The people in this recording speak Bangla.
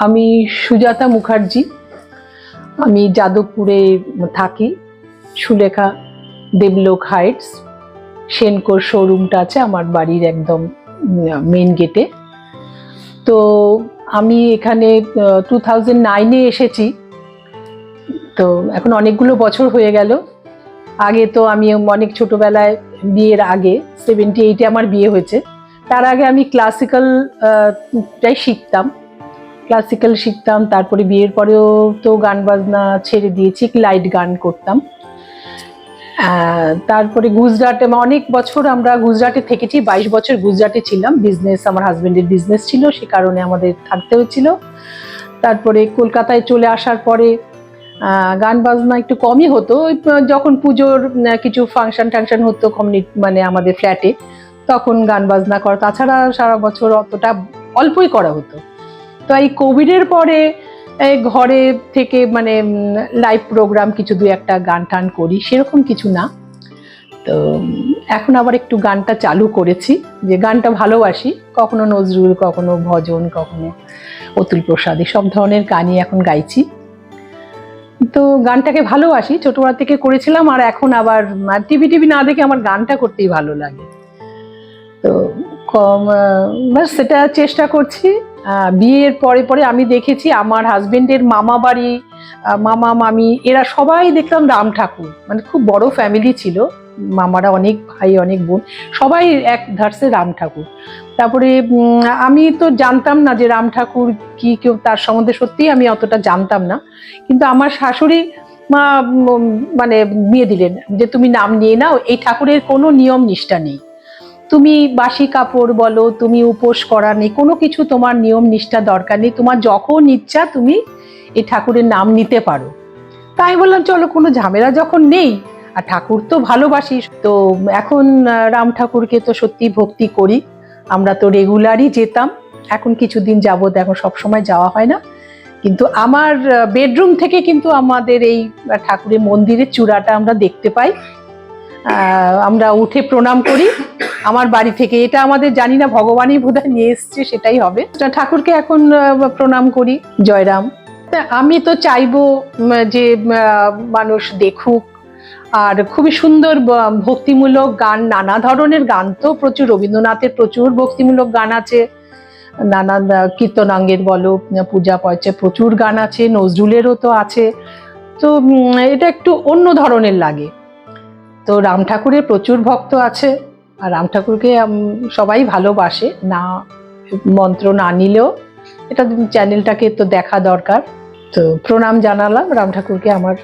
আমি সুজাতা মুখার্জি। আমি যাদবপুরে থাকি। সুলেখা দেবলোক হাইটস সেনকোর শোরুমটা আছে আমার বাড়ির একদম মেন গেটে। তো আমি এখানে 2009-এ এসেছি। তো এখন অনেকগুলো বছর হয়ে গেল। আগে তো আমি অনেক ছোটবেলায়, বিয়ের আগে 78-এ আমার বিয়ে হয়েছে। তার আগে আমি ক্লাসিক্যালটাই শিখতাম। তারপরে বিয়ের পরেও তো গান বাজনা ছেড়ে দিয়েছি, লাইট গান করতাম। তারপরে গুজরাটে অনেক বছর আমরা গুজরাটে থেকেছি, 22 বছর গুজরাটে ছিলাম। বিজনেস, আমার হাজবেন্ডের বিজনেস ছিল, সে কারণে আমাদের থাকতে হচ্ছিল। তারপরে কলকাতায় চলে আসার পরে গান বাজনা একটু কমই হতো। যখন পুজোর কিছু ফাংশন হতো মানে আমাদের ফ্ল্যাটে, তখন গান বাজনা করা, তাছাড়া সারা বছর অতটা অল্পই করা হতো। তো এই কোভিডের পরে ঘরে থেকে মানে লাইভ প্রোগ্রাম কিছু দু একটা গান টান করি, সেরকম কিছু না। তো এখন আবার একটু গানটা চালু করেছি, যে গানটা ভালোবাসি, কখনো নজরুল, কখনো ভজন, কখনো অতুল প্রসাদ, সব ধরনের গানই এখন গাইছি। তো গানটাকে ভালোবাসি, ছোটবেলা থেকে করেছিলাম, আর এখন আবার টিভি না দেখে আমার গানটা করতেই ভালো লাগে। তো বাস সেটা চেষ্টা করছি। বিয়ের পরে আমি দেখেছি আমার হাজবেন্ডের মামা বাড়ি, মামা মামি, এরা সবাই দেখলাম রাম ঠাকুর, মানে খুব বড় ফ্যামিলি ছিল, মামারা অনেক ভাই অনেক বোন, সবাই এক ধারসে রাম ঠাকুর। তারপরে আমি তো জানতাম না যে রাম ঠাকুর কি, কেউ তার সম্বন্ধে সত্যিই আমি অতটা জানতাম না। কিন্তু আমার শাশুড়ি মা মানে বিয়ে দিলেন যে তুমি নাম নিয়ে নাও, এই ঠাকুরের কোনো নিয়ম নিষ্ঠা নেই, তুমি বাসি কাপড় বলো, তুমি উপোস করা নেই, কোনো কিছু তোমার নিয়ম নিষ্ঠা দরকার নেই, তোমার যখন ইচ্ছা তুমি এই ঠাকুরের নাম নিতে পারো। তাই বললাম চলো, কোনো ঝামেলা যখন নেই, আর ঠাকুর তো ভালোবাসি, তো এখন রাম ঠাকুরকে তো সত্যি ভক্তি করি। আমরা তো রেগুলারই যেতাম, এখন কিছুদিন যাবত, এখন সবসময় যাওয়া হয় না, কিন্তু আমার বেডরুম থেকে কিন্তু আমাদের এই ঠাকুরের মন্দিরের চূড়াটা আমরা দেখতে পাই। আমরা উঠে প্রণাম করি আমার বাড়ি থেকে, এটা আমাদের জানি না ভগবানই বোধহয় নিয়ে এসছে, সেটাই হবে। ঠাকুরকে এখন প্রণাম করি। জয়রাম। আমি তো চাইবো যে মানুষ দেখুক, আর খুবই সুন্দর ভক্তিমূলক গান, নানা ধরনের গান তো প্রচুর, রবীন্দ্রনাথের প্রচুর ভক্তিমূলক গান আছে, নানা কীর্তনাঙ্গের বলো, পূজা পর্চে প্রচুর গান আছে, নজরুলেরও তো আছে। তো এটা একটু অন্য ধরনের লাগে। তো রাম ঠাকুরের প্রচুর ভক্ত আছে, আর রাম ঠাকুরকে সবাই ভালোবাসে, না মন্ত্র না নিলেও এটা চ্যানেলটাকে তো দেখা দরকার। তো প্রণাম জানালাম রাম ঠাকুরকে আমার।